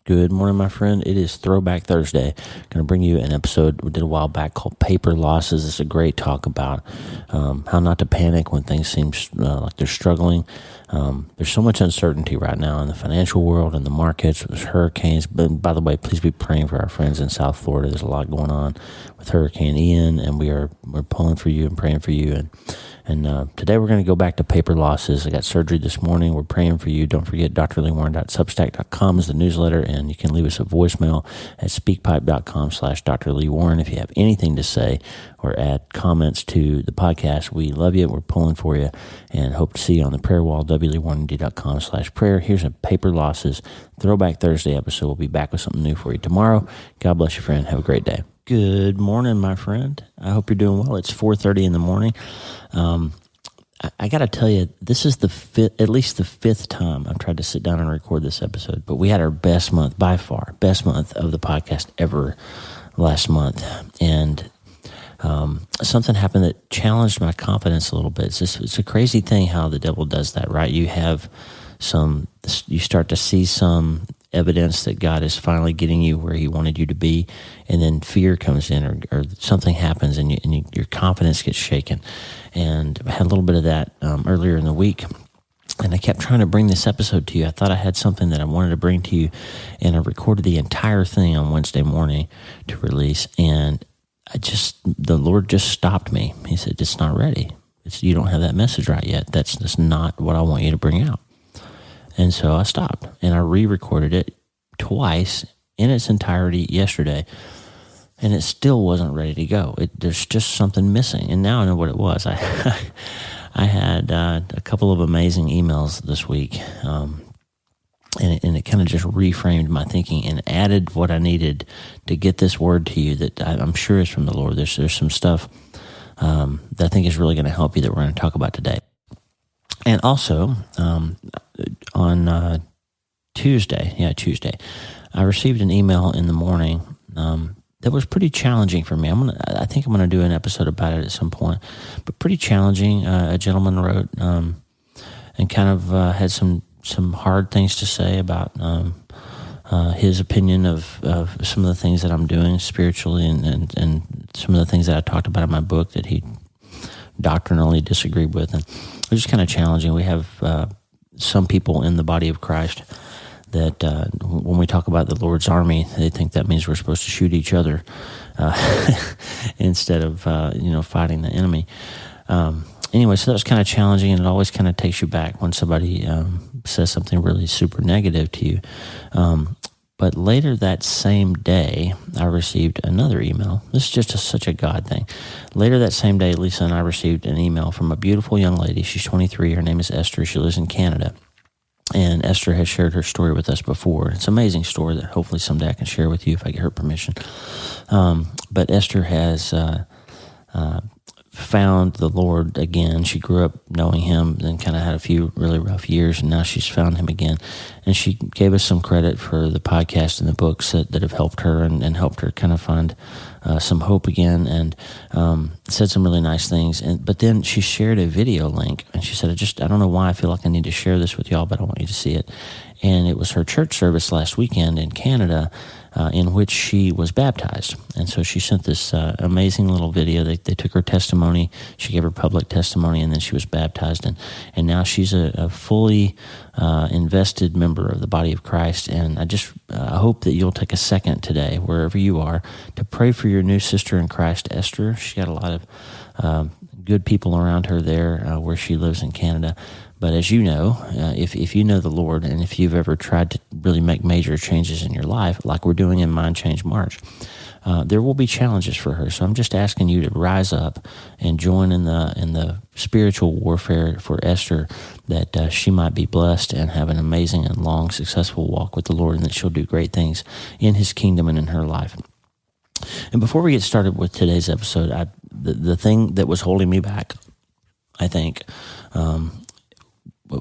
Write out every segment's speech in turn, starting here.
Good morning, my friend. It is Throwback Thursday. Going to bring you an episode we did a while back called Paper Losses. It's a great talk about how not to panic when things seem like they're struggling. There's so much uncertainty right now in the financial world and the markets. There's hurricanes. But by the way, please be praying for our friends in South Florida. There's a lot going on with Hurricane Ian, and we're pulling for you and praying for you. And today we're going to go back to paper losses. I got surgery this morning. We're praying for you. Don't forget, drleewarren.substack.com is the newsletter, and you can leave us a voicemail at speakpipe.com/drleewarren if you have anything to say or add comments to the podcast. We love you. We're pulling for you and hope to see you on the prayer wall, wleewarren.com/prayer. Here's a Paper Losses Throwback Thursday episode. We'll be back with something new for you tomorrow. God bless you, friend. Have a great day. Good morning, my friend. I hope you're doing well. It's 4:30 in the morning. I got to tell you, this is at least the fifth time I've tried to sit down and record this episode, but we had our best month, by far, best month of the podcast ever last month. And something happened that challenged my confidence a little bit. It's a crazy thing how the devil does that, right? You start to see some evidence that God is finally getting you where he wanted you to be, and then fear comes in or something happens and your confidence gets shaken. And I had a little bit of that earlier in the week, and I kept trying to bring this episode to you. I thought I had something that I wanted to bring to you, and I recorded the entire thing on Wednesday morning to release, and the Lord just stopped me. He said, it's not ready. You don't have that message right yet. That's not what I want you to bring out. And so I stopped, and I re-recorded it twice in its entirety yesterday, and it still wasn't ready to go. There's just something missing, and now I know what it was. I had a couple of amazing emails this week, and it kind of just reframed my thinking and added what I needed to get this word to you that I'm sure is from the Lord. There's some stuff that I think is really going to help you that we're going to talk about today. And also, on Tuesday, I received an email in the morning that was pretty challenging for me. I think I'm gonna do an episode about it at some point, but pretty challenging. A gentleman wrote and kind of had some hard things to say about his opinion of some of the things that I'm doing spiritually and some of the things that I talked about in my book that he doctrinally disagreed with, and it was just kind of challenging. We have some people in the body of Christ that when we talk about the Lord's army, they think that means we're supposed to shoot each other instead of fighting the enemy. Anyway, so that was kind of challenging, and it always kind of takes you back when somebody says something really super negative to you. But later that same day, I received another email. This is just such a God thing. Later that same day, Lisa and I received an email from a beautiful young lady. She's 23. Her name is Esther. She lives in Canada. And Esther has shared her story with us before. It's an amazing story that hopefully someday I can share with you if I get her permission. But Esther has found the Lord again. She grew up knowing him, then kind of had a few really rough years, and now she's found him again. And she gave us some credit for the podcast and the books that have helped her and helped her kind of find some hope again, and said some really nice things. But then she shared a video link, and she said, I don't know why I feel like I need to share this with y'all, but I want you to see it. And it was her church service last weekend in Canada, in which she was baptized. And so she sent this amazing little video. They took her testimony, she gave her public testimony, and then she was baptized. And now she's a fully invested member of the body of Christ. And I hope that you'll take a second today, wherever you are, to pray for your new sister in Christ, Esther. She got a lot of good people around her there where she lives in Canada. But as you know, if you know the Lord, and if you've ever tried to really make major changes in your life, like we're doing in Mind Change March, there will be challenges for her. So I'm just asking you to rise up and join in the spiritual warfare for Esther, that she might be blessed and have an amazing and long, successful walk with the Lord, and that she'll do great things in his kingdom and in her life. And before we get started with today's episode, the thing that was holding me back, I think,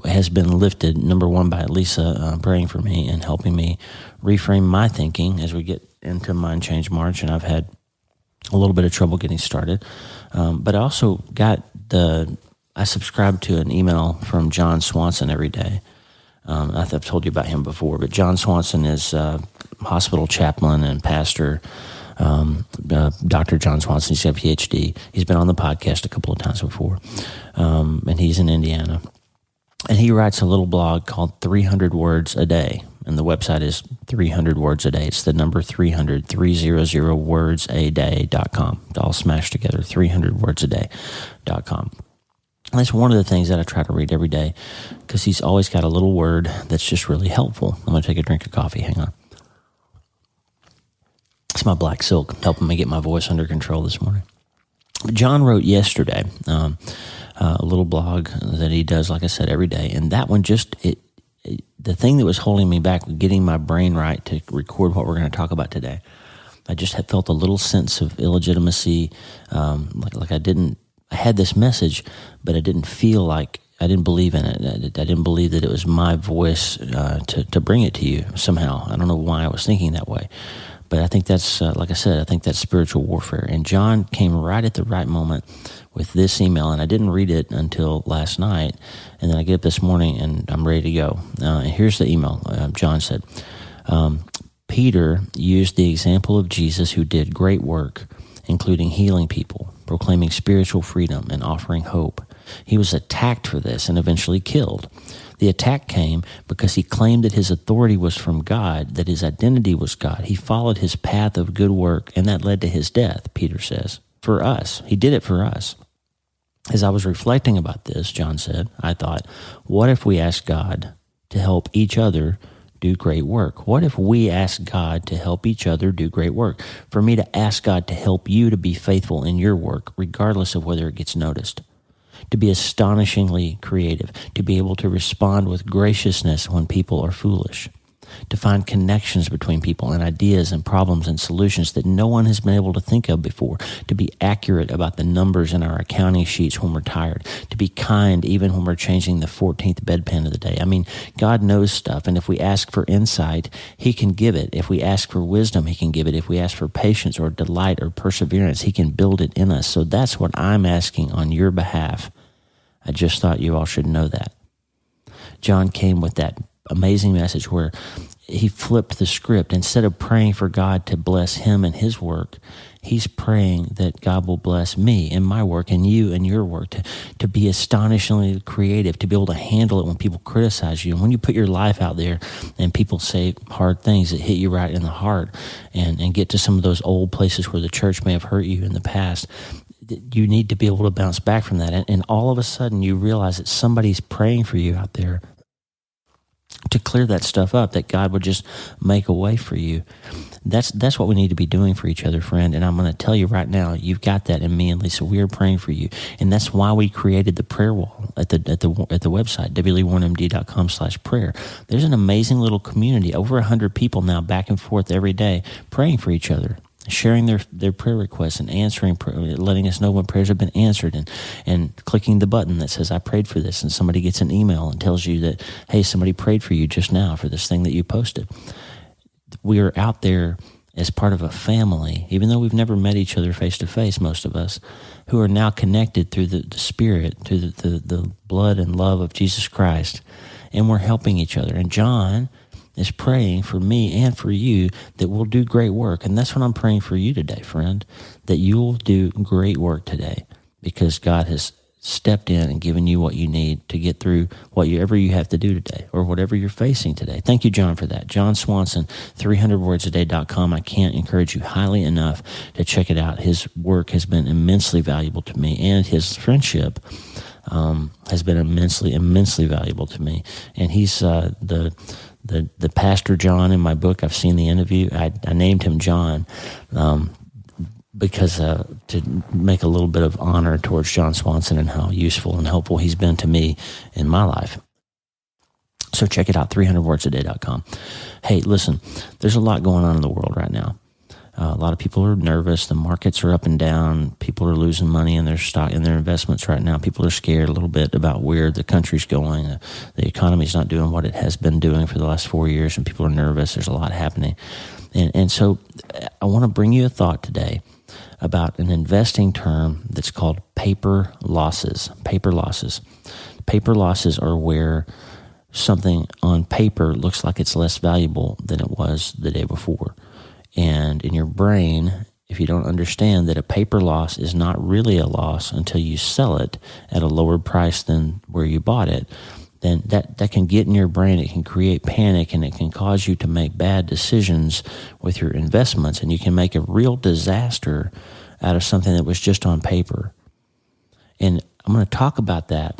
has been lifted, number one, by Lisa praying for me and helping me reframe my thinking as we get into Mind Change March, and I've had a little bit of trouble getting started. But I also I subscribe to an email from John Swanson every day. I've told you about him before, but John Swanson is hospital chaplain and pastor, Dr. John Swanson. He's got a PhD. He's been on the podcast a couple of times before, and he's in Indiana. And he writes a little blog called 300 Words a Day, and the website is 300 Words a Day. It's the number 300 wordsaday.com. All smashed together, 300wordsaday.com. That's one of the things that I try to read every day, because he's always got a little word that's just really helpful. I'm going to take a drink of coffee. Hang on. It's my black silk helping me get my voice under control this morning. John wrote yesterday a little blog that he does, like I said, every day. And that one the thing that was holding me back, getting my brain right to record what we're going to talk about today, I just had felt a little sense of illegitimacy, like I had this message, but I didn't feel like, I didn't believe in it. I didn't believe that it was my voice to bring it to you somehow. I don't know why I was thinking that way. But I think that's, like I said, I think that's spiritual warfare. And John came right at the right moment with this email, and I didn't read it until last night. And then I get up this morning, and I'm ready to go. And here's the email. John said, Peter used the example of Jesus, who did great work, including healing people, proclaiming spiritual freedom, and offering hope. He was attacked for this and eventually killed. The attack came because he claimed that his authority was from God, that his identity was God. He followed his path of good work, and that led to his death, Peter says, for us. He did it for us. As I was reflecting about this, John said, I thought, what if we asked God to help each other do great work? What if we ask God to help each other do great work? For me to ask God to help you to be faithful in your work, regardless of whether it gets noticed. To be astonishingly creative, to be able to respond with graciousness when people are foolish, to find connections between people and ideas and problems and solutions that no one has been able to think of before, to be accurate about the numbers in our accounting sheets when we're tired, to be kind even when we're changing the 14th bedpan of the day. I mean, God knows stuff, and if we ask for insight, He can give it. If we ask for wisdom, He can give it. If we ask for patience or delight or perseverance, He can build it in us. So that's what I'm asking on your behalf. I just thought you all should know that. John came with that amazing message where he flipped the script. Instead of praying for God to bless him and his work, he's praying that God will bless me and my work and you and your work, to be astonishingly creative, to be able to handle it when people criticize you. And when you put your life out there and people say hard things that hit you right in the heart and get to some of those old places where the church may have hurt you in the past, you need to be able to bounce back from that. And all of a sudden you realize that somebody's praying for you out there to clear that stuff up, that God would just make a way for you. That's what we need to be doing for each other, friend. And I'm going to tell you right now, you've got that in me and Lisa. We are praying for you. And that's why we created the prayer wall at the website, wlee1md.com/prayer. There's an amazing little community, over 100 people now back and forth every day praying for each other, sharing their prayer requests and answering, letting us know when prayers have been answered, and clicking the button that says, I prayed for this, and somebody gets an email and tells you that, hey, somebody prayed for you just now for this thing that you posted. We are out there as part of a family, even though we've never met each other face to face, most of us, who are now connected through the Spirit, through the blood and love of Jesus Christ, and we're helping each other. And John is praying for me and for you that we'll do great work. And that's what I'm praying for you today, friend, that you'll do great work today, because God has stepped in and given you what you need to get through whatever you have to do today or whatever you're facing today. Thank you, John, for that. John Swanson, 300wordsaday.com. I can't encourage you highly enough to check it out. His work has been immensely valuable to me, and his friendship has been immensely valuable to me. And he's the Pastor John in my book. I've seen the interview. I named him John because to make a little bit of honor towards John Swanson and how useful and helpful he's been to me in my life. So check it out, 300wordsaday.com. Hey, listen, there's a lot going on in the world right now. A lot of people are nervous. The markets are up and down. People are losing money in their stock, in their investments right now. People are scared a little bit about where the country's going. The economy's not doing what it has been doing for the last 4 years, and people are nervous. There's a lot happening. And so I want to bring you a thought today about an investing term that's called paper losses. Paper losses. Paper losses are where something on paper looks like it's less valuable than it was the day before. And in your brain, if you don't understand that a paper loss is not really a loss until you sell it at a lower price than where you bought it, then that can get in your brain. It can create panic, and it can cause you to make bad decisions with your investments, and you can make a real disaster out of something that was just on paper. And I'm going to talk about that.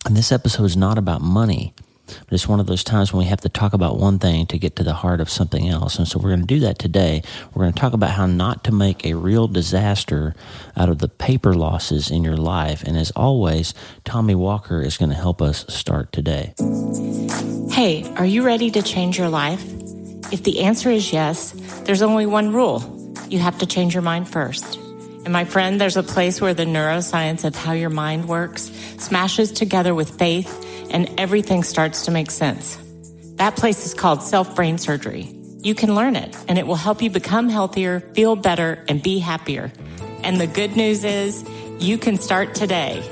And this episode is not about money, but it's one of those times when we have to talk about one thing to get to the heart of something else. And so we're going to do that today. We're going to talk about how not to make a real disaster out of the paper losses in your life. And as always, Tommy Walker is going to help us start today. Hey, are you ready to change your life? If the answer is yes, there's only one rule. You have to change your mind first. And my friend, there's a place where the neuroscience of how your mind works smashes together with faith, and everything starts to make sense. That place is called self-brain surgery. You can learn it, and it will help you become healthier, feel better, and be happier. And the good news is, you can start today.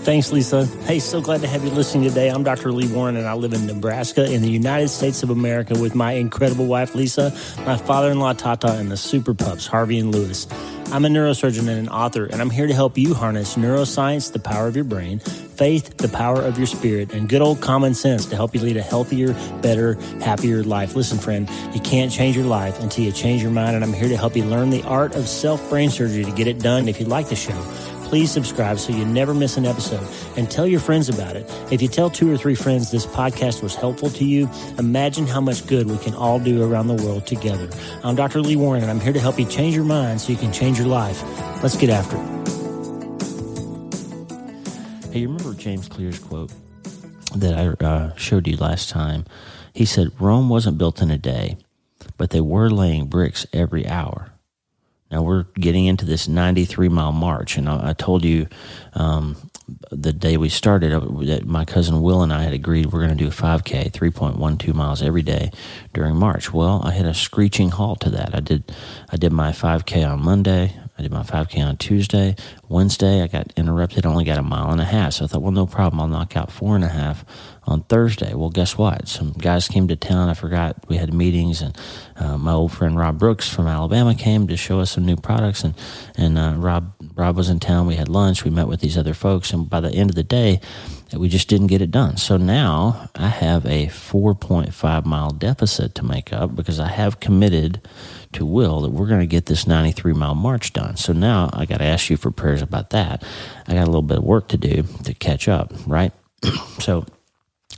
Thanks, Lisa. Hey, so glad to have you listening today. I'm Dr. Lee Warren, and I live in Nebraska in the United States of America with my incredible wife, Lisa, my father-in-law, Tata, and the super pups, Harvey and Lewis. I'm a neurosurgeon and an author, and I'm here to help you harness neuroscience, the power of your brain, faith, the power of your spirit, and good old common sense to help you lead a healthier, better, happier life. Listen, friend, you can't change your life until you change your mind, and I'm here to help you learn the art of self-brain surgery to get it done. If you like the show, please subscribe so you never miss an episode, and tell your friends about it. If you tell 2 or 3 friends this podcast was helpful to you, imagine how much good we can all do around the world together. I'm Dr. Lee Warren, and I'm here to help you change your mind so you can change your life. Let's get after it. Hey, you remember James Clear's quote that I showed you last time? He said, Rome wasn't built in a day, but they were laying bricks every hour. Now, we're getting into this 93-mile march, and I told you the day we started that my cousin Will and I had agreed we're going to do a 5K, 3.12 miles every day during March. Well, I hit a screeching halt to that. I did my 5K on Monday. I did my 5K on Tuesday. Wednesday, I got interrupted. I only got 1.5 miles. So I thought, well, no problem. I'll knock out 4.5 on Thursday. Well, guess what? Some guys came to town. I forgot we had meetings, and my old friend Rob Brooks from Alabama came to show us some new products, and Rob was in town. We had lunch. We met with these other folks, and by the end of the day, we just didn't get it done. So now I have a 4.5 mile deficit to make up because I have committed to Will that we're going to get this 93-mile march done. So now I got to ask you for prayers about that. I got a little bit of work to do to catch up, right? So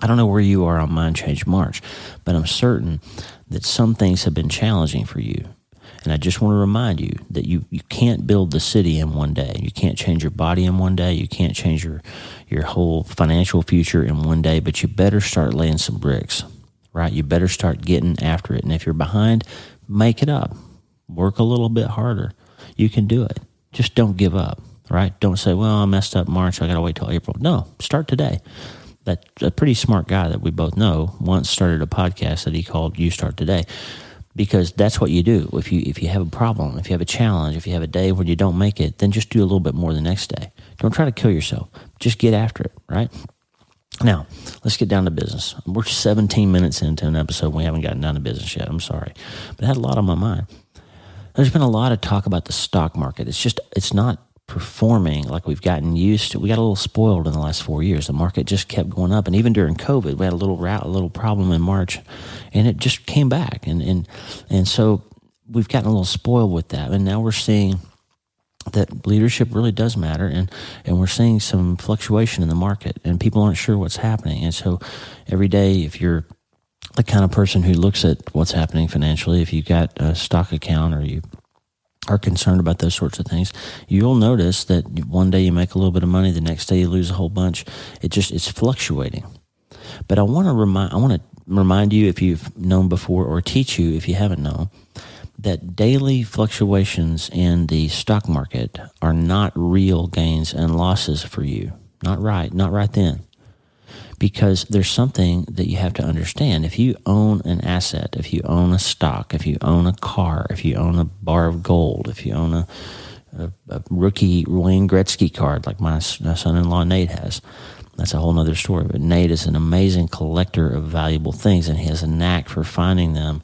I don't know where you are on Mind Change March, but I'm certain that some things have been challenging for you. And I just want to remind you that you can't build the city in one day. You can't change your body in one day. You can't change your whole financial future in one day, but you better start laying some bricks, right? You better start getting after it. And if you're behind, make it up. Work a little bit harder. You can do it. Just don't give up, right? Don't say, well, I messed up March, I got to wait till April. No, start today. That a pretty smart guy that we both know once started a podcast that he called You Start Today, because that's what you do. If you have a problem, if you have a challenge, if you have a day when you don't make it, then just do a little bit more the next day. Don't try to kill yourself. Just get after it, right? Now, let's get down to business. We're 17 minutes into an episode and we haven't gotten down to business yet. I'm sorry. But I had a lot on my mind. There's been a lot of talk about the stock market. It's not performing like we've gotten used to. We got a little spoiled in the last 4 years. The market just kept going up, and even during COVID, we had a little problem in March, and it just came back, and so we've gotten a little spoiled with that, and now we're seeing that leadership really does matter, and we're seeing some fluctuation in the market, and people aren't sure what's happening, and so every day, if you're the kind of person who looks at what's happening financially, if you got a stock account or you are concerned about those sorts of things, you'll notice that one day you make a little bit of money, the next day you lose a whole bunch. It's fluctuating. But I want to remind you, if you've known before, or teach you if you haven't known, that daily fluctuations in the stock market are not real gains and losses for you. Not right then. Because there's something that you have to understand. If you own an asset, if you own a stock, if you own a car, if you own a bar of gold, if you own a rookie Wayne Gretzky card like my son-in-law Nate has, That's a whole nother story. But Nate is an amazing collector of valuable things, and he has a knack for finding them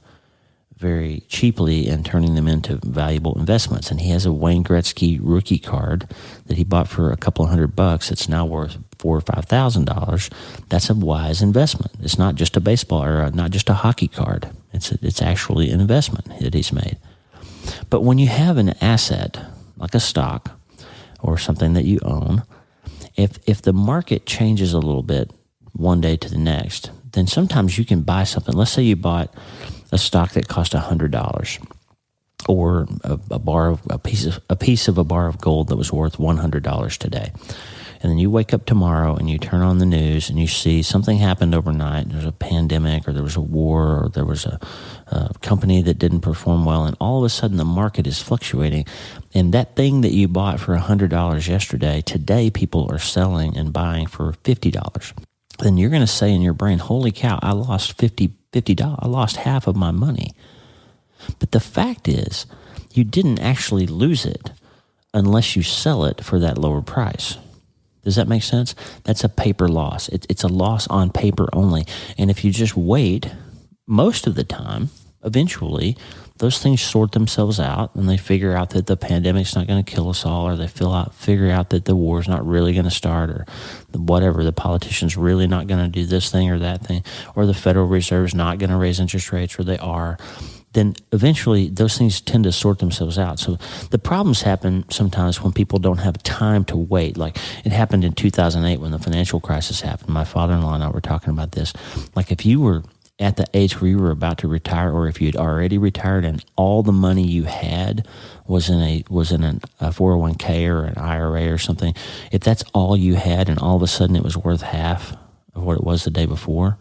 very cheaply and turning them into valuable investments. And he has a Wayne Gretzky rookie card that he bought for a couple of $100. It's now worth $4,000 or $5,000. That's a wise investment. It's not just a baseball or not just a hockey card. It's actually an investment that he's made. But when you have an asset like a stock or something that you own, if the market changes a little bit one day to the next, then sometimes you can buy something. Let's say you bought a stock that cost $100, or a piece of a bar of gold that was worth $100 today. And then you wake up tomorrow and you turn on the news and you see something happened overnight. There's a pandemic, or there was a war, or there was a company that didn't perform well, and all of a sudden the market is fluctuating. And that thing that you bought for $100 yesterday, today people are selling and buying for $50. Then you're going to say in your brain, holy cow, I lost $50. I lost half of my money. But the fact is, you didn't actually lose it unless you sell it for that lower price. Does that make sense? That's a paper loss. It's a loss on paper only. And if you just wait, most of the time, eventually, those things sort themselves out, and they figure out that the pandemic's not going to kill us all, or they figure out that the war's not really going to start, or whatever, the politician's really not going to do this thing or that thing, or the Federal Reserve's not going to raise interest rates, or they are. Then eventually those things tend to sort themselves out. So the problems happen sometimes when people don't have time to wait. Like it happened in 2008 when the financial crisis happened. My father-in-law and I were talking about this. Like if you were at the age where you were about to retire, or if you'd already retired and all the money you had was in a 401k or an IRA or something, if that's all you had and all of a sudden it was worth half of what it was the day before,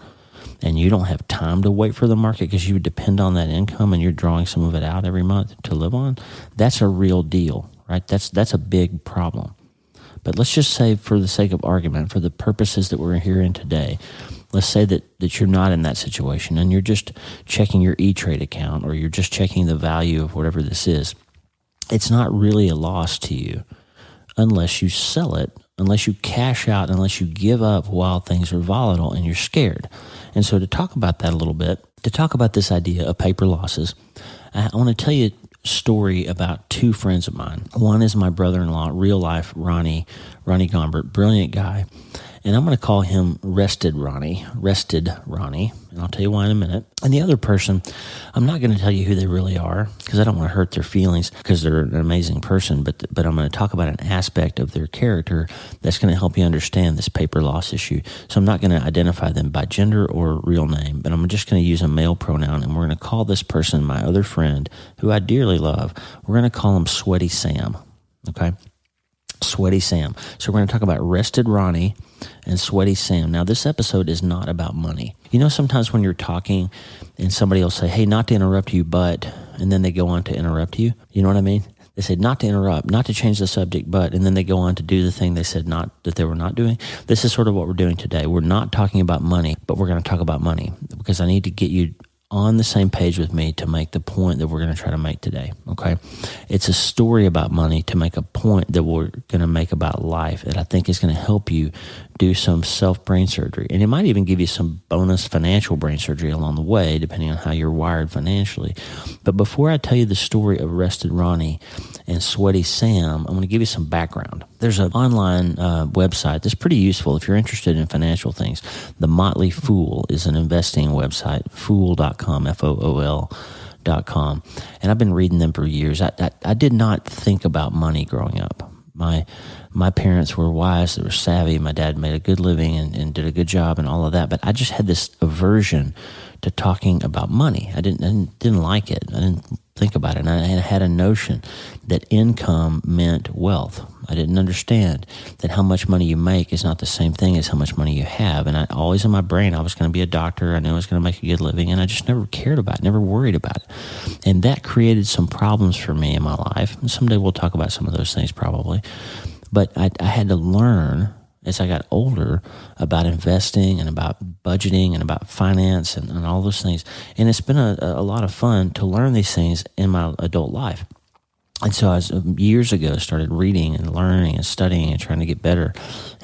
and you don't have time to wait for the market because you depend on that income and you're drawing some of it out every month to live on, that's a real deal, right? That's a big problem. But let's just say, for the sake of argument, for the purposes that we're hearing today, let's say that you're not in that situation and you're just checking your E-Trade account, or you're just checking the value of whatever this is. It's not really a loss to you unless you sell it, unless you cash out, unless you give up while things are volatile and you're scared. And so to talk about that a little bit, to talk about this idea of paper losses, I want to tell you a story about two friends of mine. One is my brother-in-law, real life, Ronnie Gombert, brilliant guy. And I'm going to call him Rested Ronnie, and I'll tell you why in a minute. And the other person, I'm not going to tell you who they really are because I don't want to hurt their feelings, because they're an amazing person, but I'm going to talk about an aspect of their character that's going to help you understand this paper loss issue. So I'm not going to identify them by gender or real name, but I'm just going to use a male pronoun, and we're going to call this person, my other friend, who I dearly love, we're going to call him Sweaty Sam, okay? Sweaty Sam. So we're going to talk about Rested Ronnie and Sweaty Sam. Now, this episode is not about money. You know, sometimes when you're talking and somebody will say, hey, not to interrupt you, but, and then they go on to interrupt you. You know what I mean? They say not to interrupt, not to change the subject, but, and then they go on to do the thing they said that they were not doing. This is sort of what we're doing today. We're not talking about money, but we're going to talk about money because I need to get you on the same page with me to make the point that we're going to try to make today, okay? It's a story about money to make a point that we're going to make about life that I think is going to help you do some self-brain surgery. And it might even give you some bonus financial brain surgery along the way, depending on how you're wired financially. But before I tell you the story of Rested Ronnie and Sweaty Sam, I'm going to give you some background. There's an online website that's pretty useful if you're interested in financial things. The Motley Fool is an investing website, fool.com, Fool.com. And I've been reading them for years. I did not think about money growing up. My parents were wise, they were savvy. My dad made a good living and did a good job and all of that. But I just had this aversion to talking about money. I didn't like it. I didn't think about it. And I had a notion that income meant wealth. I didn't understand that how much money you make is not the same thing as how much money you have. And I always in my brain, I was going to be a doctor. I knew I was going to make a good living. And I just never cared about it, never worried about it. And that created some problems for me in my life. And someday we'll talk about some of those things probably. But I had to learn as I got older about investing and about budgeting and about finance and all those things. And it's been a lot of fun to learn these things in my adult life. And so I years ago started reading and learning and studying and trying to get better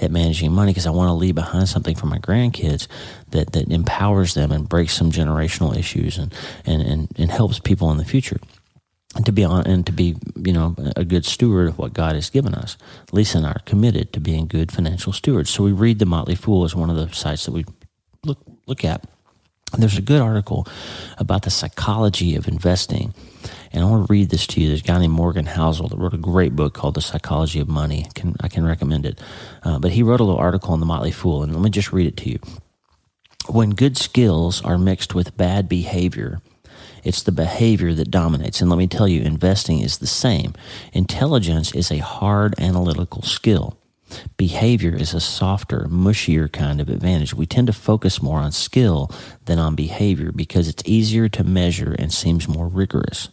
at managing money because I want to leave behind something for my grandkids that empowers them and breaks some generational issues and helps people in the future. And to be a good steward of what God has given us. Lisa and I are committed to being good financial stewards. So we read The Motley Fool as one of the sites that we look at. And there's a good article about the psychology of investing. And I want to read this to you. There's a guy named Morgan Housel that wrote a great book called The Psychology of Money. I can recommend it. But he wrote a little article on The Motley Fool, and let me just read it to you. When good skills are mixed with bad behavior, it's the behavior that dominates. And let me tell you, investing is the same. Intelligence is a hard analytical skill. Behavior is a softer, mushier kind of advantage. We tend to focus more on skill than on behavior because it's easier to measure and seems more rigorous.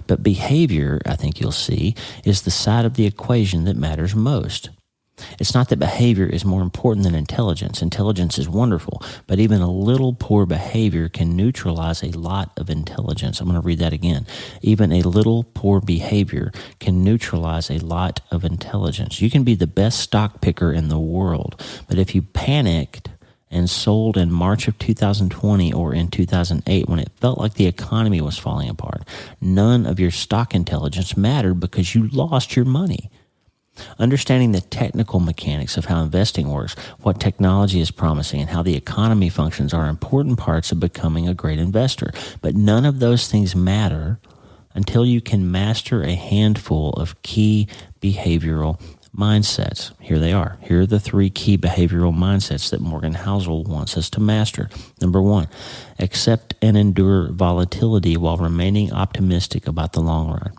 But behavior, I think you'll see, is the side of the equation that matters most. It's not that behavior is more important than intelligence. Intelligence is wonderful, but even a little poor behavior can neutralize a lot of intelligence. I'm going to read that again. Even a little poor behavior can neutralize a lot of intelligence. You can be the best stock picker in the world, but if you panicked and sold in March of 2020 or in 2008 when it felt like the economy was falling apart, none of your stock intelligence mattered because you lost your money. Understanding the technical mechanics of how investing works, what technology is promising, and how the economy functions are important parts of becoming a great investor. But none of those things matter until you can master a handful of key behavioral mindsets. Here they are. Here are the 3 key behavioral mindsets that Morgan Housel wants us to master. Number 1, accept and endure volatility while remaining optimistic about the long run.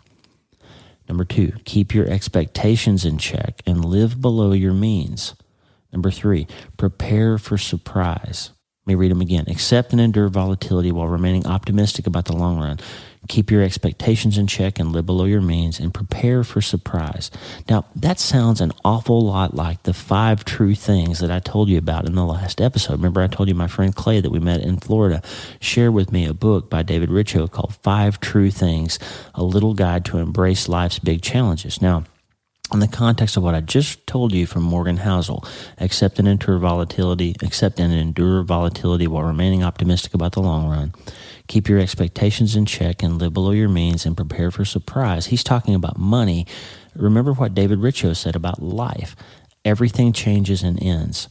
Number 2, keep your expectations in check and live below your means. Number 3, prepare for surprise. Let me read them again. Accept and endure volatility while remaining optimistic about the long run. Keep your expectations in check and live below your means, and prepare for surprise. Now, that sounds an awful lot like the 5 true things that I told you about in the last episode. Remember, I told you my friend Clay that we met in Florida shared with me a book by David Richo called 5 True Things, A Little Guide to Embrace Life's Big Challenges. Now, in the context of what I just told you from Morgan Housel, accept and endure volatility while remaining optimistic about the long run. Keep your expectations in check and live below your means and prepare for surprise. He's talking about money. Remember what David Richo said about life. Everything changes and ends.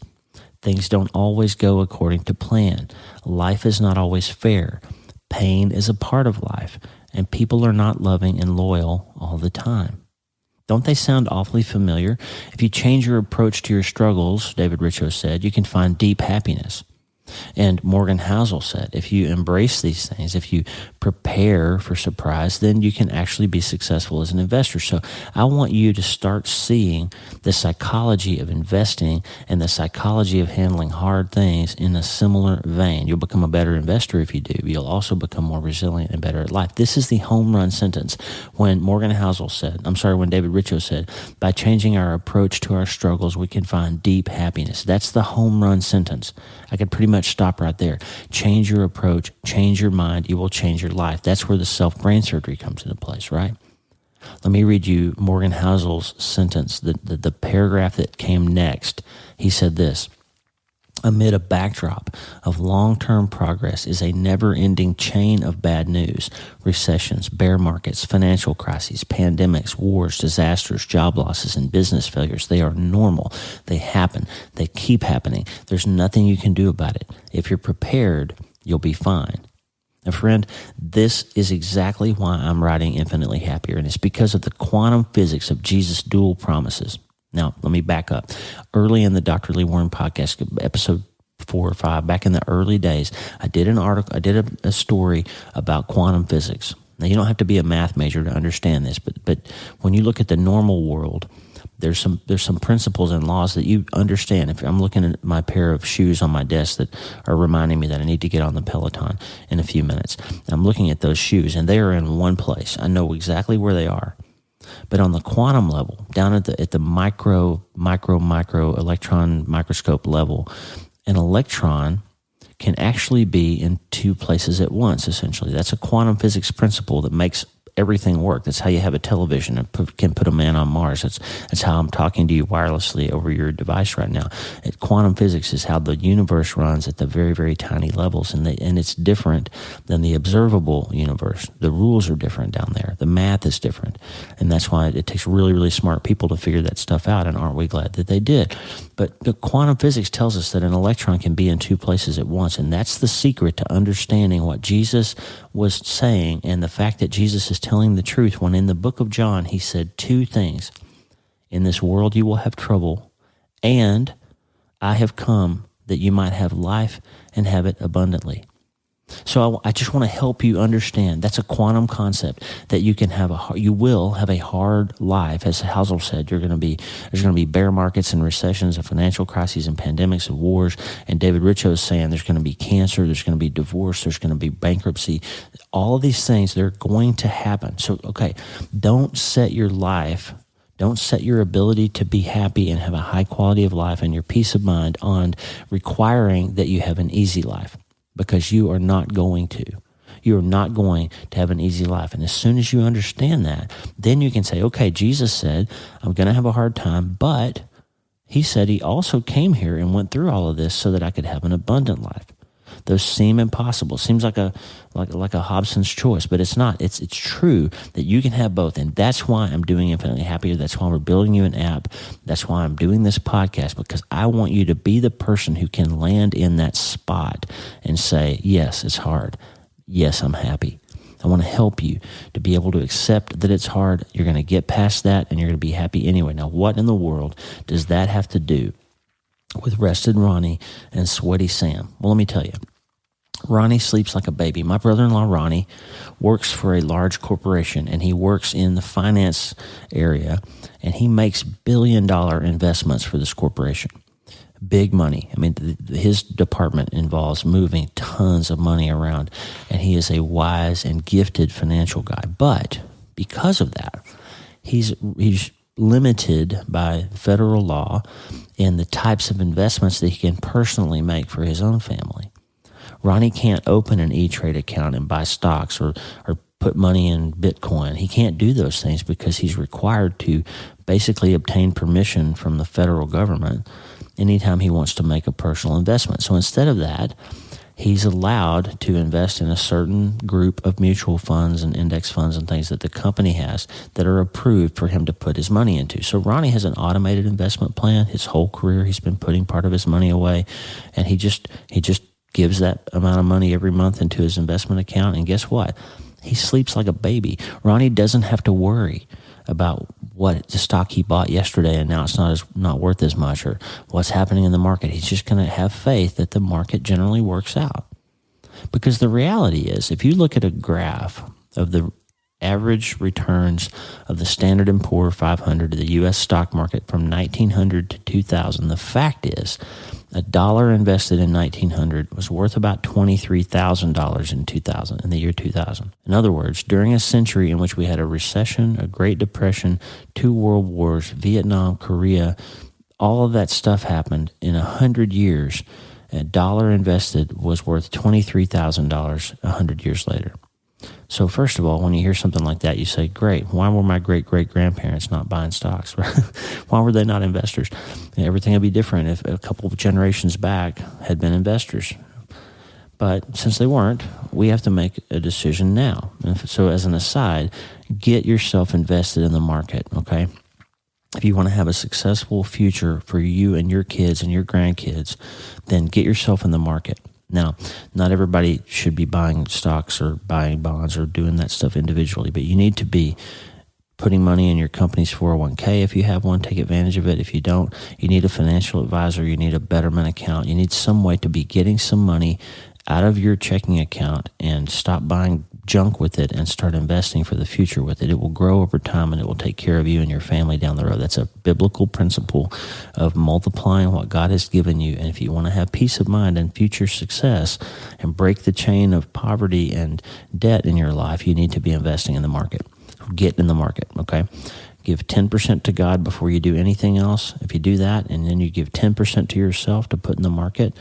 Things don't always go according to plan. Life is not always fair. Pain is a part of life, and people are not loving and loyal all the time. Don't they sound awfully familiar? If you change your approach to your struggles, David Richo said, you can find deep happiness. And Morgan Housel said, if you embrace these things, if you prepare for surprise, then you can actually be successful as an investor. So I want you to start seeing the psychology of investing and the psychology of handling hard things in a similar vein. You'll become a better investor if you do. You'll also become more resilient and better at life. This is the home run sentence when David Richo said, by changing our approach to our struggles, we can find deep happiness. That's the home run sentence. I could pretty much stop right there. Change your approach, change your mind, you will change your life. That's where the self-brain surgery comes into place, right? Let me read you Morgan Housel's sentence, the paragraph that came next. He said this: amid a backdrop of long-term progress is a never-ending chain of bad news, recessions, bear markets, financial crises, pandemics, wars, disasters, job losses, and business failures. They are normal. They happen. They keep happening. There's nothing you can do about it. If you're prepared, you'll be fine. Now, friend, this is exactly why I'm writing Infinitely Happier, and it's because of the quantum physics of Jesus' dual promises. Now, let me back up. Early in the Dr. Lee Warren podcast, episode 4 or 5, back in the early days, I did an article, I did a story about quantum physics. Now, you don't have to be a math major to understand this, but when you look at the normal world, there's some principles and laws that you understand. If I'm looking at my pair of shoes on my desk that are reminding me that I need to get on the Peloton in a few minutes, I'm looking at those shoes, and they are in one place. I know exactly where they are. But on the quantum level, down at the micro electron microscope level, an electron can actually be in 2 places at once, essentially. That's a quantum physics principle that makes everything work. That's how you have a television and can put a man on Mars. That's how I'm talking to you wirelessly over your device right now. Quantum physics is how the universe runs at the very, very tiny levels, and it's different than the observable universe. The rules are different down there. The math is different, and that's why it takes really, really smart people to figure that stuff out, and aren't we glad that they did? But the quantum physics tells us that an electron can be in two places at once, and that's the secret to understanding what Jesus was saying and the fact that Jesus is telling the truth when in the book of John he said two things. In this world you will have trouble, and I have come that you might have life and have it abundantly. So I just want to help you understand that's a quantum concept, that you can have you will have a hard life. As Housel said, there's going to be bear markets and recessions and financial crises and pandemics and wars. And David Richo is saying there's going to be cancer, there's going to be divorce, there's going to be bankruptcy. All of these things, they're going to happen. So, okay, don't set your ability to be happy and have a high quality of life and your peace of mind on requiring that you have an easy life. Because you are not going to. You are not going to have an easy life. And as soon as you understand that, then you can say, okay, Jesus said, I'm going to have a hard time, but he said he also came here and went through all of this so that I could have an abundant life. Those seem impossible. Seems like a Hobson's choice, but it's not. It's true that you can have both, and that's why I'm doing Infinitely Happier. That's why we're building you an app. That's why I'm doing this podcast, because I want you to be the person who can land in that spot and say, yes, it's hard. Yes, I'm happy. I want to help you to be able to accept that it's hard. You're going to get past that, and you're going to be happy anyway. Now, what in the world does that have to do with Rested Ronnie and Sweaty Sam? Well, let me tell you. Ronnie sleeps like a baby. My brother-in-law, Ronnie, works for a large corporation, and he works in the finance area, and he makes billion-dollar investments for this corporation. Big money. I mean, his department involves moving tons of money around, and he is a wise and gifted financial guy. But because of that, he's limited by federal law in the types of investments that he can personally make for his own family. Ronnie can't open an E-Trade account and buy stocks or put money in Bitcoin. He can't do those things because he's required to basically obtain permission from the federal government anytime he wants to make a personal investment. So instead of that, he's allowed to invest in a certain group of mutual funds and index funds and things that the company has that are approved for him to put his money into. So Ronnie has an automated investment plan. His whole career, he's been putting part of his money away, and he just gives that amount of money every month into his investment account. And guess what? He sleeps like a baby. Ronnie doesn't have to worry about what the stock he bought yesterday and now it's not worth as much, or what's happening in the market. He's just going to have faith that the market generally works out. Because the reality is, if you look at a graph of the average returns of the Standard & Poor's 500 to the U.S. stock market from 1900 to 2000, the fact is $1 invested in 1900 was worth about $23,000 in the year 2000. In other words, during a century in which we had a recession, a Great Depression, 2 world wars, Vietnam, Korea, all of that stuff happened in 100 years. $1 invested was worth $23,000 100 years later. So first of all, when you hear something like that, you say, great, why were my great-great-grandparents not buying stocks? Why were they not investors? Everything would be different if a couple of generations back had been investors. But since they weren't, we have to make a decision now. So as an aside, get yourself invested in the market, okay? If you want to have a successful future for you and your kids and your grandkids, then get yourself in the market. Now, not everybody should be buying stocks or buying bonds or doing that stuff individually, but you need to be putting money in your company's 401k. If you have one, take advantage of it. If you don't, you need a financial advisor. You need a Betterment account. You need some way to be getting some money out of your checking account and stop buying junk with it and start investing for the future with it. It will grow over time and it will take care of you and your family down the road. That's a biblical principle of multiplying what God has given you. And if you want to have peace of mind and future success and break the chain of poverty and debt in your life, you need to be investing in the market. Get in the market, okay? Give 10% to God before you do anything else. If you do that, and then you give 10% to yourself to put in the market,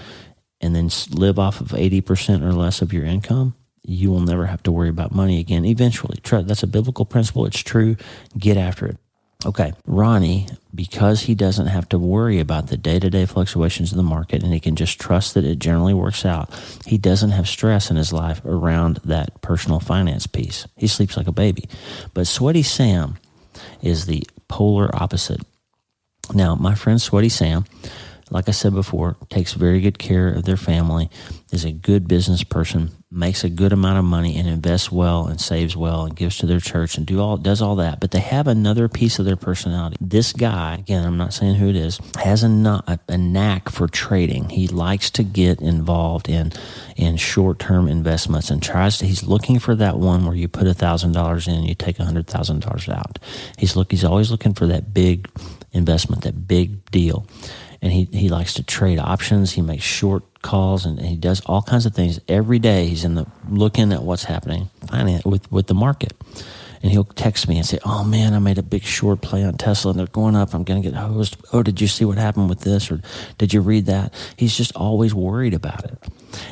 and then live off of 80% or less of your income, you will never have to worry about money again eventually. That's a biblical principle. It's true. Get after it. Okay, Ronnie, because he doesn't have to worry about the day-to-day fluctuations of the market and he can just trust that it generally works out, he doesn't have stress in his life around that personal finance piece. He sleeps like a baby. But Sweaty Sam is the polar opposite. Now, my friend Sweaty Sam, like I said before, takes very good care of their family, is a good business person, makes a good amount of money and invests well and saves well and gives to their church and does all that. But they have another piece of their personality. This guy, again, I'm not saying who it is, has a knack for trading. He likes to get involved in short-term investments and he's looking for that one where you put $1,000 in and you take $100,000 out. He's always looking for that big investment, that big deal. And he likes to trade options. He makes short calls and he does all kinds of things. Every day he's looking at what's happening with the market. And he'll text me and say, oh man, I made a big short play on Tesla and they're going up. I'm going to get hosed. Oh, did you see what happened with this? Or did you read that? He's just always worried about it,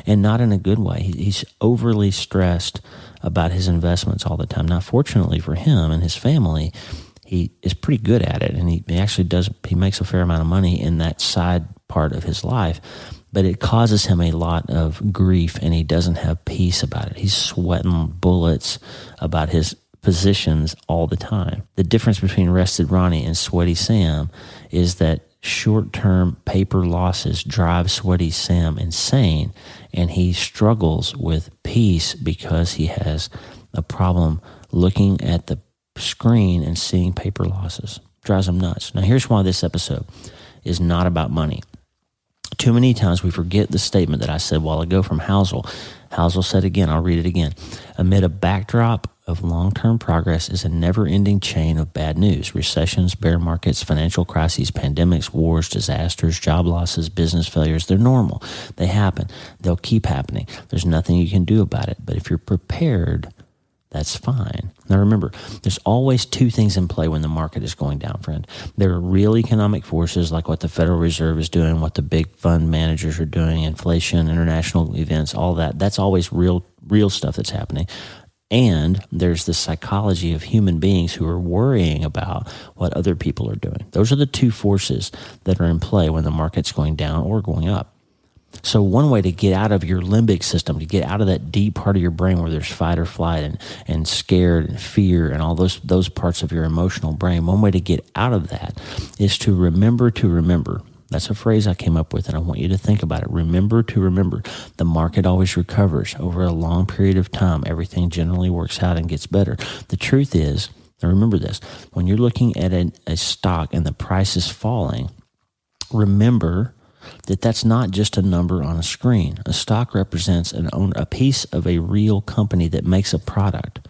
and not in a good way. He's overly stressed about his investments all the time. Now, fortunately for him and his family, he is pretty good at it, and he actually he makes a fair amount of money in that side part of his life, but it causes him a lot of grief, and he doesn't have peace about it. He's sweating bullets about his positions all the time. The difference between Rested Ronnie and Sweaty Sam is that short-term paper losses drive Sweaty Sam insane, and he struggles with peace because he has a problem looking at the screen and seeing paper losses. Drives him nuts. Now, here's why this episode is not about money. Too many times we forget the statement that I said a while ago from Housel. Housel said again, I'll read it again. Amid a backdrop of long-term progress is a never-ending chain of bad news. Recessions, bear markets, financial crises, pandemics, wars, disasters, job losses, business failures. They're normal. They happen. They'll keep happening. There's nothing you can do about it. But if you're prepared, that's fine. Now remember, there's always two things in play when the market is going down, friend. There are real economic forces like what the Federal Reserve is doing, what the big fund managers are doing, inflation, international events, all that. That's always real stuff that's happening. And there's the psychology of human beings who are worrying about what other people are doing. Those are the two forces that are in play when the market's going down or going up. So one way to get out of your limbic system, to get out of that deep part of your brain where there's fight or flight and scared and fear and all those parts of your emotional brain, one way to get out of that is to remember to remember. That's a phrase I came up with, and I want you to think about it. Remember to remember. The market always recovers. Over a long period of time, everything generally works out and gets better. The truth is, and remember this, when you're looking at a stock and the price is falling, remember that's not just a number on a screen. A stock represents a piece of a real company that makes a product.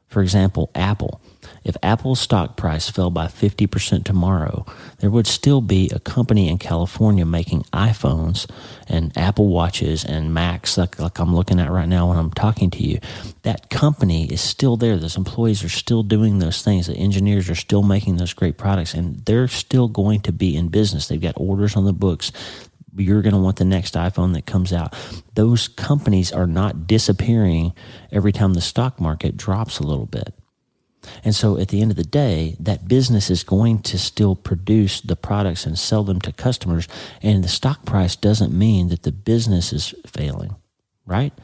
For example, Apple. If Apple's stock price fell by 50% tomorrow, there would still be a company in California making iPhones and Apple Watches and Macs like I'm looking at right now when I'm talking to you. That company is still there. Those employees are still doing those things. The engineers are still making those great products, and they're still going to be in business. They've got orders on the books. You're going to want the next iPhone that comes out. Those companies are not disappearing every time the stock market drops a little bit. And so at the end of the day, that business is going to still produce the products and sell them to customers. And the stock price doesn't mean that the business is failing, right?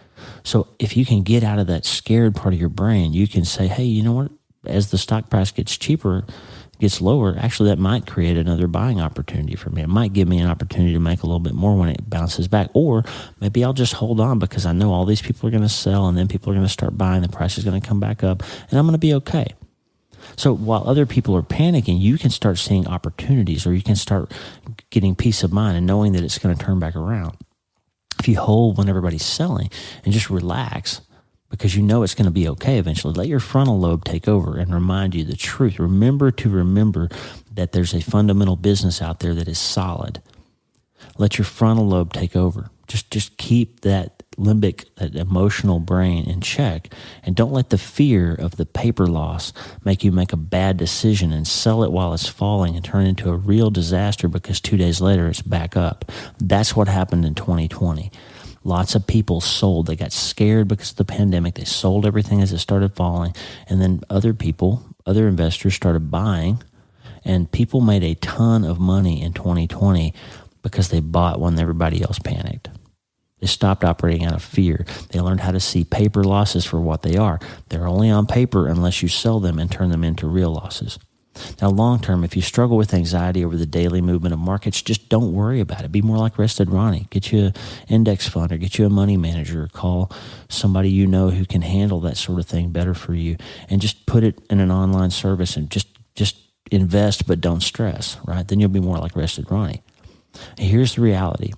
So if you can get out of that scared part of your brain, you can say, hey, you know what? As the stock price gets cheaper, gets lower, actually that might create another buying opportunity for me. It might give me an opportunity to make a little bit more when it bounces back. Or maybe I'll just hold on because I know all these people are going to sell and then people are going to start buying. The price is going to come back up and I'm going to be okay. So while other people are panicking, you can start seeing opportunities, or you can start getting peace of mind and knowing that it's going to turn back around. If you hold when everybody's selling and just relax, because you know it's going to be okay eventually. Let your frontal lobe take over and remind you the truth. Remember to remember that there's a fundamental business out there that is solid. Let your frontal lobe take over. Just keep that limbic, that emotional brain in check, and don't let the fear of the paper loss make you make a bad decision and sell it while it's falling and turn into a real disaster because 2 days later it's back up. That's what happened in 2020. Lots of people sold. They got scared because of the pandemic. They sold everything as it started falling. And then other investors started buying. And people made a ton of money in 2020 because they bought when everybody else panicked. They stopped operating out of fear. They learned how to see paper losses for what they are. They're only on paper unless you sell them and turn them into real losses. Now, long term, if you struggle with anxiety over the daily movement of markets, just don't worry about it. Be more like Rested Ronnie. Get you an index fund or get you a money manager or call somebody you know who can handle that sort of thing better for you, and just put it in an online service and just invest but don't stress, right? Then you'll be more like Rested Ronnie. Here's the reality.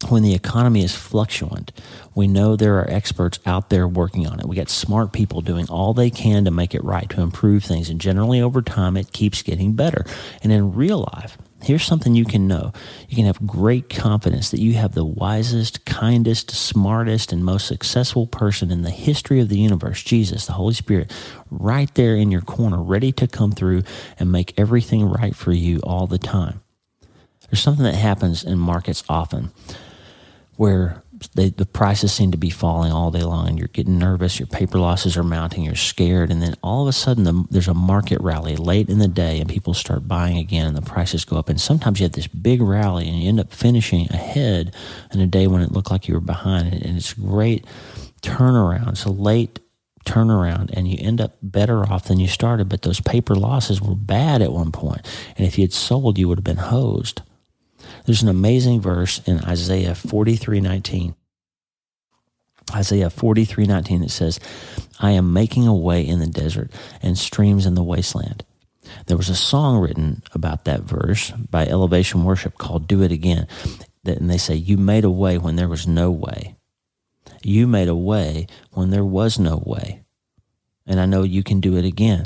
When the economy is fluctuant, we know there are experts out there working on it. We got smart people doing all they can to make it right, to improve things. And generally over time, it keeps getting better. And in real life, here's something you can know. You can have great confidence that you have the wisest, kindest, smartest, and most successful person in the history of the universe, Jesus, the Holy Spirit, right there in your corner, ready to come through and make everything right for you all the time. There's something that happens in markets often where the prices seem to be falling all day long and you're getting nervous, your paper losses are mounting, you're scared, and then all of a sudden there's a market rally late in the day and people start buying again and the prices go up. And sometimes you have this big rally and you end up finishing ahead in a day when it looked like you were behind. And it's a great turnaround. It's a late turnaround and you end up better off than you started, but those paper losses were bad at one point. And if you had sold, you would have been hosed. There's an amazing verse in Isaiah 43:19. Isaiah 43:19 that says, I am making a way in the desert and streams in the wasteland. There was a song written about that verse by Elevation Worship called Do It Again. And they say, you made a way when there was no way. You made a way when there was no way. And I know you can do it again.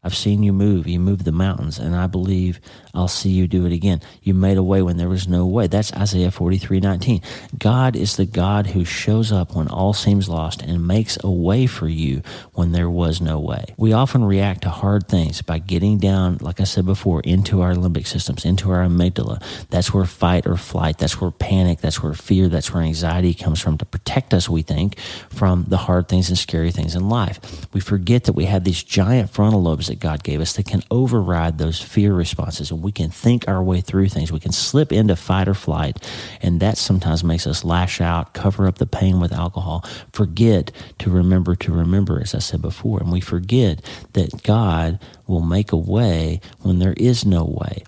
I've seen you move. You moved the mountains, and I believe I'll see you do it again. You made a way when there was no way. That's Isaiah 43:19. God is the God who shows up when all seems lost and makes a way for you when there was no way. We often react to hard things by getting down, like I said before, into our limbic systems, into our amygdala. That's where fight or flight, that's where panic, that's where fear, that's where anxiety comes from to protect us, we think, from the hard things and scary things in life. We forget that we have these giant frontal lobes that God gave us that can override those fear responses, and we can think our way through things. We can slip into fight or flight, and that sometimes makes us lash out, cover up the pain with alcohol, forget to remember, as I said before, and we forget that God will make a way when there is no way.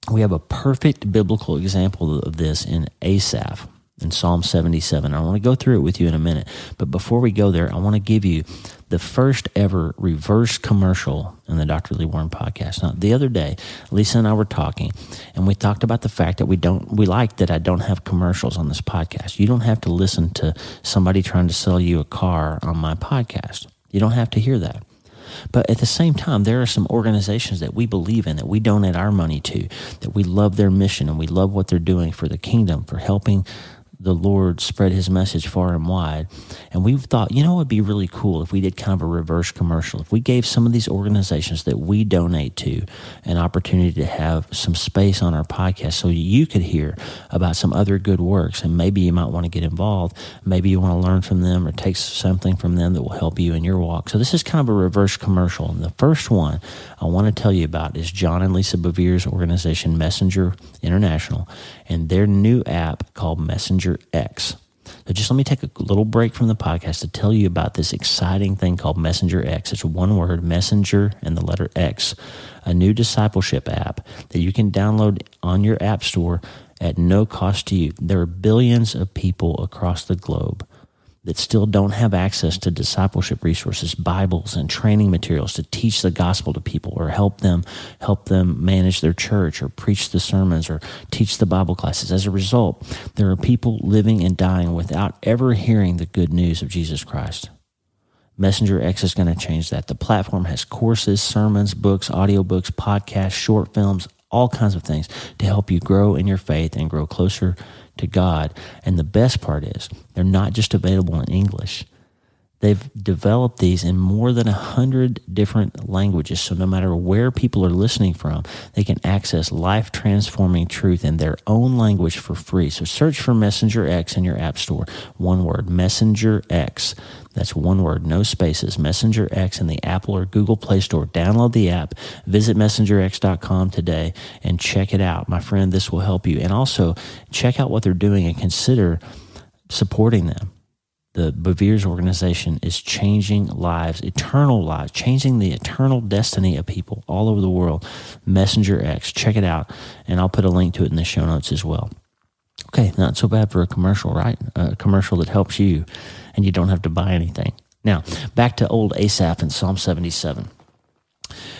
We have a perfect biblical example of this in Asaph in Psalm 77. I want to go through it with you in a minute, but before we go there, I want to give you the first ever reverse commercial in the Dr. Lee Warren podcast. Now, the other day, Lisa and I were talking, and we talked about the fact that we like that I don't have commercials on this podcast. You don't have to listen to somebody trying to sell you a car on my podcast. You don't have to hear that. But at the same time, there are some organizations that we believe in, that we donate our money to, that we love their mission and we love what they're doing for the kingdom, for helping the Lord spread his message far and wide. And we've thought, it would be really cool if we did kind of a reverse commercial. If we gave some of these organizations that we donate to an opportunity to have some space on our podcast so you could hear about some other good works, and maybe you might want to get involved. Maybe you want to learn from them or take something from them that will help you in your walk. So this is kind of a reverse commercial. And the first one I want to tell you about is John and Lisa Bevere's organization, Messenger International, and their new app called Messenger X. So just let me take a little break from the podcast to tell you about this exciting thing called Messenger X. It's one word, Messenger and the letter X, a new discipleship app that you can download on your app store at no cost to you. There are billions of people across the globe that still don't have access to discipleship resources, Bibles, and training materials to teach the gospel to people or help them manage their church or preach the sermons or teach the Bible classes. As a result, there are people living and dying without ever hearing the good news of Jesus Christ. Messenger X is going to change that. The platform has courses, sermons, books, audiobooks, podcasts, short films, all kinds of things to help you grow in your faith and grow closer to God. And the best part is they're not just available in English. They've developed these in more than 100 different languages. So no matter where people are listening from, they can access life-transforming truth in their own language for free. So search for Messenger X in your app store. One word, Messenger X. That's one word, no spaces. Messenger X in the Apple or Google Play Store. Download the app. Visit messengerx.com today and check it out. My friend, this will help you. And also check out what they're doing and consider supporting them. The Bevere's organization is changing lives, eternal lives, changing the eternal destiny of people all over the world. Messenger X, check it out, and I'll put a link to it in the show notes as well. Okay, not so bad for a commercial, right? A commercial that helps you, and you don't have to buy anything. Now, back to old Asaph in Psalm 77.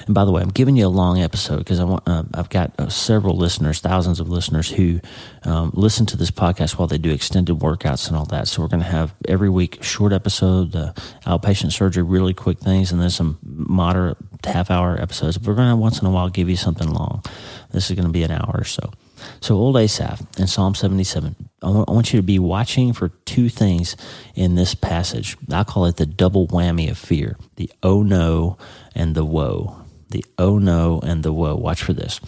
And by the way, I'm giving you a long episode because I've got several listeners, thousands of listeners who listen to this podcast while they do extended workouts and all that. So we're going to have every week short episode, outpatient surgery, really quick things, and then some moderate half-hour episodes. But we're going to once in a while give you something long. This is going to be an hour or so. So old Asaph in Psalm 77, I want you to be watching for two things in this passage. I call it the double whammy of fear, the oh no and the woe. The oh no and the woe. Watch for this.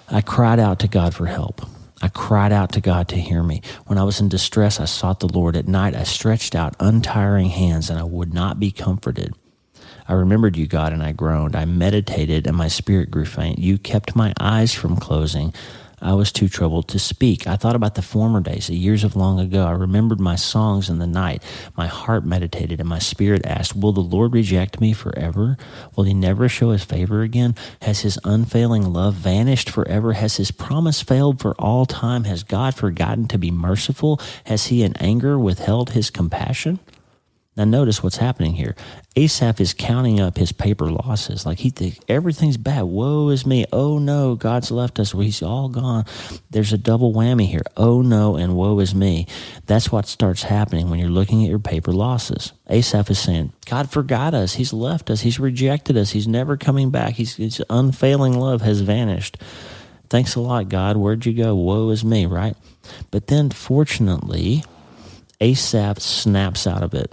I cried out to God for help. I cried out to God to hear me. When I was in distress, I sought the Lord. At night, I stretched out untiring hands, and I would not be comforted. I remembered you, God, and I groaned. I meditated, and my spirit grew faint. You kept my eyes from closing. I was too troubled to speak. I thought about the former days, the years of long ago. I remembered my songs in the night. My heart meditated, and my spirit asked, will the Lord reject me forever? Will he never show his favor again? Has his unfailing love vanished forever? Has his promise failed for all time? Has God forgotten to be merciful? Has he in anger withheld his compassion? Now notice what's happening here. Asaph is counting up his paper losses. Like he thinks everything's bad. Woe is me. Oh no, God's left us. He's all gone. There's a double whammy here. Oh no and woe is me. That's what starts happening when you're looking at your paper losses. Asaph is saying, God forgot us. He's left us. He's rejected us. He's never coming back. His unfailing love has vanished. Thanks a lot, God. Where'd you go? Woe is me, right? But then fortunately, Asaph snaps out of it.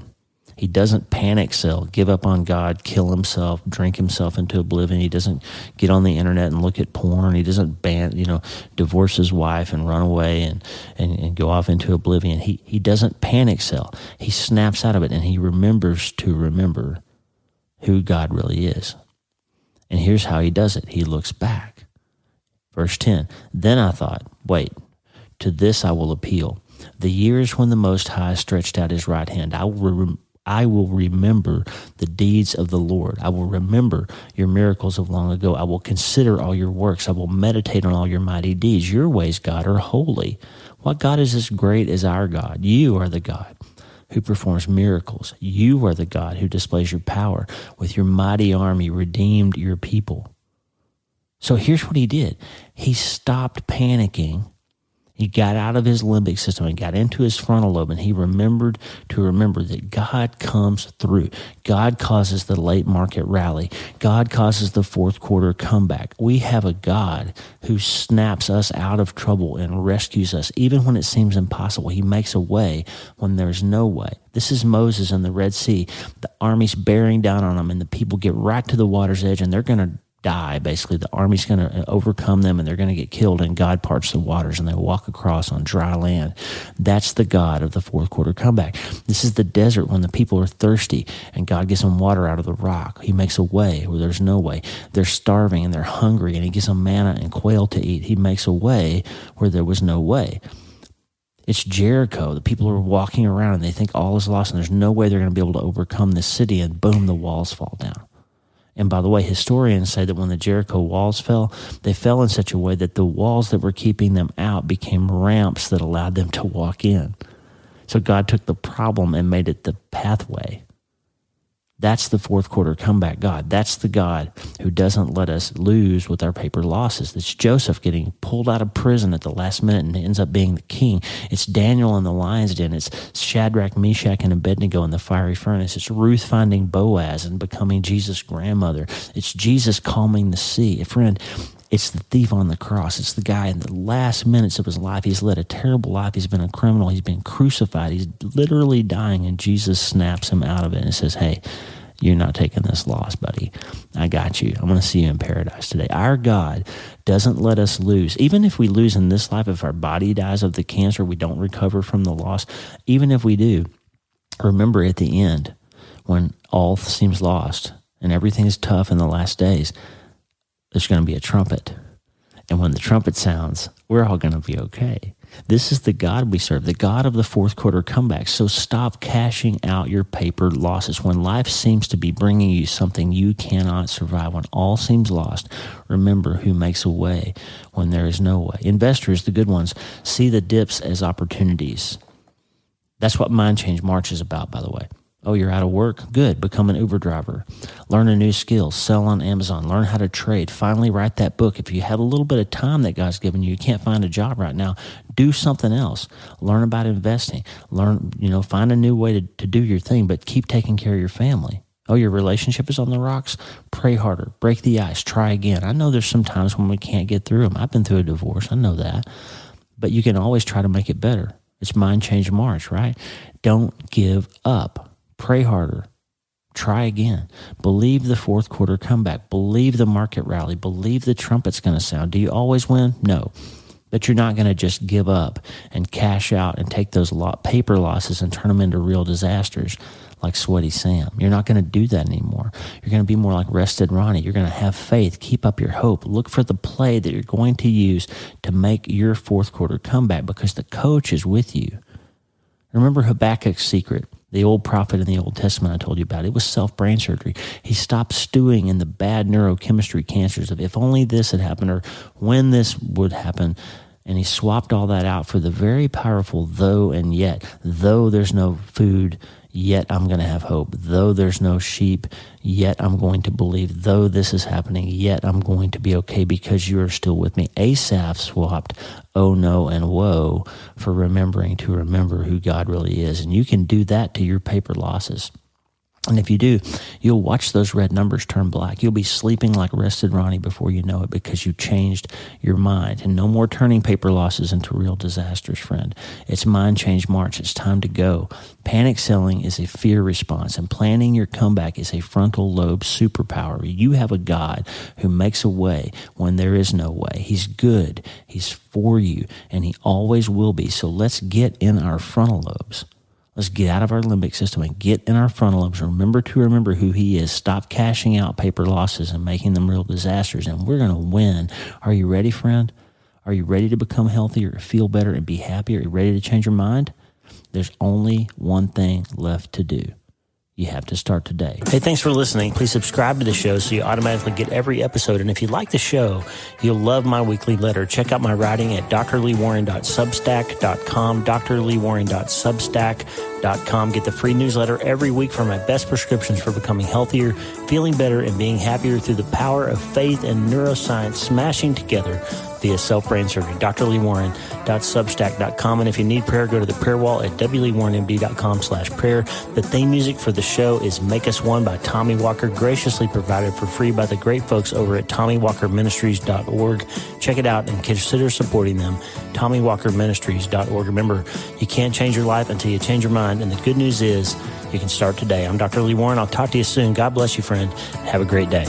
He doesn't panic sell, give up on God, kill himself, drink himself into oblivion. He doesn't get on the internet and look at porn. He doesn't divorce his wife and run away and go off into oblivion. He doesn't panic sell. He snaps out of it, and he remembers to remember who God really is. And here's how he does it. He looks back. Verse 10, then I thought, wait, to this I will appeal. The years when the Most High stretched out his right hand, I will remember the deeds of the Lord. I will remember your miracles of long ago. I will consider all your works. I will meditate on all your mighty deeds. Your ways, God, are holy. What God is as great as our God? You are the God who performs miracles. You are the God who displays your power. With your mighty arm, you redeemed your people. So here's what he did. He stopped panicking. He got out of his limbic system and got into his frontal lobe, and he remembered to remember that God comes through. God causes the late market rally. God causes the fourth quarter comeback. We have a God who snaps us out of trouble and rescues us. Even when it seems impossible, he makes a way when there's no way. This is Moses in the Red Sea. The army's bearing down on them, and the people get right to the water's edge, and they're going to die. Basically, the army's going to overcome them, and they're going to get killed, and God parts the waters, and they walk across on dry land. That's the God of the fourth quarter comeback. This is the desert when the people are thirsty, and God gets them water out of the rock. He makes a way where there's no way. They're starving, and they're hungry, and he gives them manna and quail to eat. He makes a way where there was no way. It's Jericho. The people are walking around, and they think all is lost, and there's no way they're going to be able to overcome this city, and boom, the walls fall down. And by the way, historians say that when the Jericho walls fell, they fell in such a way that the walls that were keeping them out became ramps that allowed them to walk in. So God took the problem and made it the pathway. That's the fourth quarter comeback God. That's the God who doesn't let us lose with our paper losses. It's Joseph getting pulled out of prison at the last minute and ends up being the king. It's Daniel in the lion's den. It's Shadrach, Meshach, and Abednego in the fiery furnace. It's Ruth finding Boaz and becoming Jesus' grandmother. It's Jesus calming the sea. Friend, It's the thief on the cross. It's the guy in the last minutes of his life. He's led a terrible life. He's been a criminal. He's been crucified. He's literally dying, and Jesus snaps him out of it and says, hey, you're not taking this loss, buddy. I got you. I'm going to see you in paradise today. Our God doesn't let us lose. Even if we lose in this life, if our body dies of the cancer, we don't recover from the loss. Even if we do, remember at the end, when all seems lost and everything is tough in the last days, there's going to be a trumpet. And when the trumpet sounds, we're all going to be okay. This is the God we serve, the God of the fourth quarter comeback. So stop cashing out your paper losses. When life seems to be bringing you something you cannot survive, when all seems lost, remember who makes a way when there is no way. Investors, the good ones, see the dips as opportunities. That's what Mind Change March is about, by the way. Oh, you're out of work? Good. Become an Uber driver. Learn a new skill. Sell on Amazon. Learn how to trade. Finally, write that book. If you have a little bit of time that God's given you, you can't find a job right now, do something else. Learn about investing. Find a new way to do your thing, but keep taking care of your family. Oh, your relationship is on the rocks? Pray harder. Break the ice. Try again. I know there's some times when we can't get through them. I've been through a divorce. I know that. But you can always try to make it better. It's Mind Change March, right? Don't give up. Pray harder. Try again. Believe the fourth quarter comeback. Believe the market rally. Believe the trumpet's going to sound. Do you always win? No. But you're not going to just give up and cash out and take those paper losses and turn them into real disasters like Sweaty Sam. You're not going to do that anymore. You're going to be more like Rested Ronnie. You're going to have faith. Keep up your hope. Look for the play that you're going to use to make your fourth quarter comeback, because the coach is with you. Remember Habakkuk's secret. The old prophet in the Old Testament I told you about, it was self-brain surgery. He stopped stewing in the bad neurochemistry cancers of if only this had happened or when this would happen, and he swapped all that out for the very powerful though and yet. Though there's no food, yet I'm going to have hope. Though there's no sheep, yet I'm going to believe. Though this is happening, yet I'm going to be okay because you are still with me. Asaph swapped oh no and woe for remembering to remember who God really is. And you can do that to your paper losses. And if you do, you'll watch those red numbers turn black. You'll be sleeping like Rested Ronnie before you know it, because you changed your mind. And no more turning paper losses into real disasters, friend. It's Mind Change March. It's time to go. Panic selling is a fear response, and planning your comeback is a frontal lobe superpower. You have a God who makes a way when there is no way. He's good. He's for you, and he always will be. So let's get in our frontal lobes. Let's get out of our limbic system and get in our frontal lobes. Remember who he is. Stop cashing out paper losses and making them real disasters, and we're going to win. Are you ready, friend? Are you ready to become healthier, feel better, and be happier? Are you ready to change your mind? There's only one thing left to do. You have to start today. Hey, thanks for listening. Please subscribe to the show so you automatically get every episode. And if you like the show, you'll love my weekly letter. Check out my writing at drleewarren.substack.com, drleewarren.substack.com. Get the free newsletter every week for my best prescriptions for becoming healthier, feeling better, and being happier through the power of faith and neuroscience smashing together via self-brain surgery. drleewarren.substack.com. And if you need prayer, go to the prayer wall at wleewarrenmd.com/prayer. The theme music for the show is Make Us One by Tommy Walker, graciously provided for free by the great folks over at TommyWalkerMinistries.org. Check it out and consider supporting them. TommyWalkerMinistries.org. Remember, you can't change your life until you change your mind. And the good news is you can start today. I'm Dr. Lee Warren. I'll talk to you soon. God bless you, friend. Have a great day.